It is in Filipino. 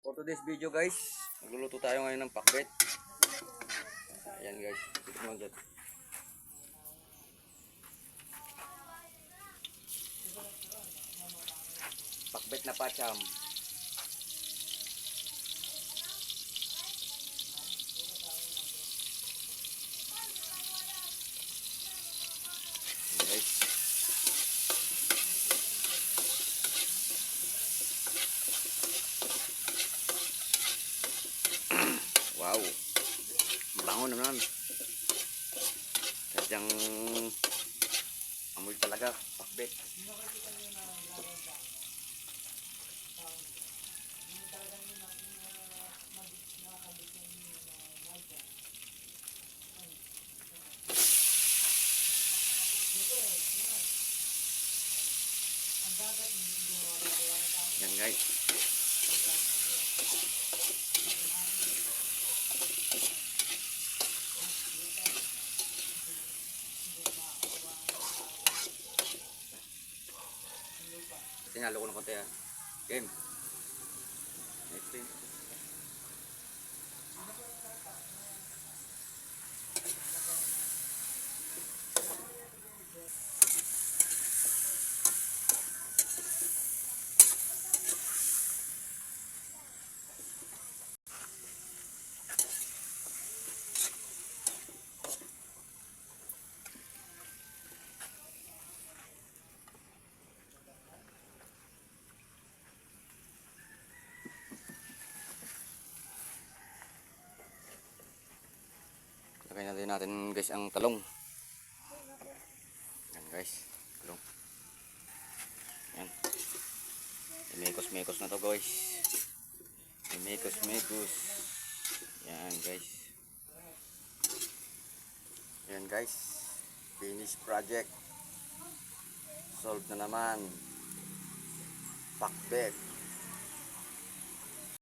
For today's video guys, magluluto tayo ngayon ng pakbet. Ayan guys, ito mo dyan. Pakbet na pacham. Ayan guys. Wow, bango naman. Sadyang amoy talaga, pakbet. Yan guys. Tinalo ko ng konti ha. Game. Next thing. Lagay natin guys ang talong. Yan guys, talong. Yan. Mekos-mekos na to guys. Mekos-mekos. Yan guys. Yan guys. Finish project. Solve na naman. Pakbet.